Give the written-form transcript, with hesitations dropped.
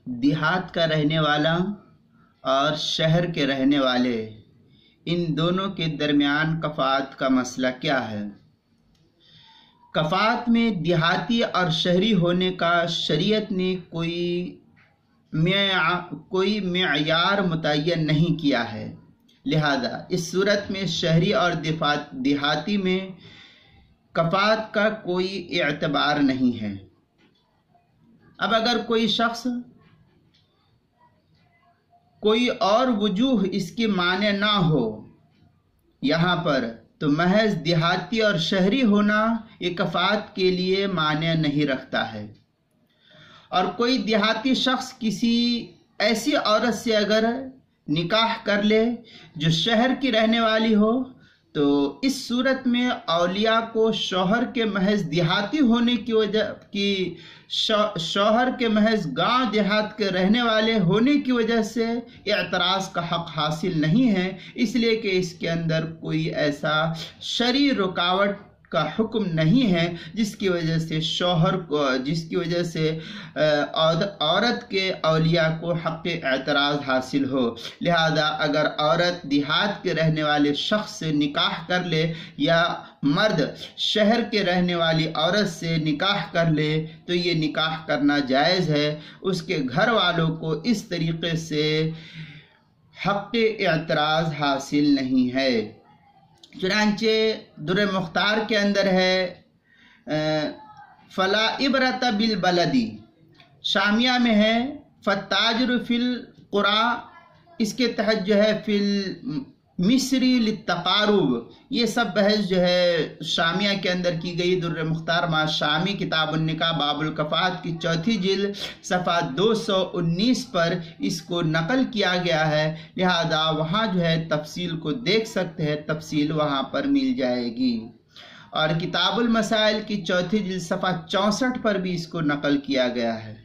دیہات کا رہنے والا اور شہر کے رہنے والے، ان دونوں کے درمیان کفات کا مسئلہ کیا ہے؟ کفات میں دیہاتی اور شہری ہونے کا شریعت نے کوئی معیار متعین نہیں کیا ہے، لہذا اس صورت میں شہری اور دیہاتی میں کفات کا کوئی اعتبار نہیں ہے۔ اب اگر کوئی شخص کوئی اور وجوہ اس کی مانع نہ ہو یہاں پر، تو محض دیہاتی اور شہری ہونا یہ کفات کے لیے مانع نہیں رکھتا ہے۔ اور کوئی دیہاتی شخص کسی ایسی عورت سے اگر نکاح کر لے جو شہر کی رہنے والی ہو، تو اس صورت میں اولیاء کو شوہر کے محض دیہاتی ہونے کی وجہ شوہر کے محض گاؤں دیہات کے رہنے والے ہونے کی وجہ سے اعتراض کا حق حاصل نہیں ہے، اس لیے کہ اس کے اندر کوئی ایسا شرعی رکاوٹ کا حکم نہیں ہے جس کی وجہ سے عورت کے اولیاء کو حق اعتراض حاصل ہو۔ لہذا اگر عورت دیہات کے رہنے والے شخص سے نکاح کر لے یا مرد شہر کے رہنے والی عورت سے نکاح کر لے تو یہ نکاح کرنا جائز ہے، اس کے گھر والوں کو اس طریقے سے حق اعتراض حاصل نہیں ہے۔ چنانچہ در مختار کے اندر ہے فلا عبرت بالبلدی، شامیہ میں ہے فالتاجر فی القریٰ، اس کے تحت جو ہے فی المصری للتقارب، یہ سب بحث جو ہے شامیہ کے اندر کی گئی۔ در مختار ما شامی کتاب النکاح باب الکفات کی 4 جلد صفحہ 219 پر اس کو نقل کیا گیا ہے، لہذا وہاں جو ہے تفصیل کو دیکھ سکتے ہیں، تفصیل وہاں پر مل جائے گی۔ اور کتاب المسائل کی 4 جلد صفحہ 64 پر بھی اس کو نقل کیا گیا ہے۔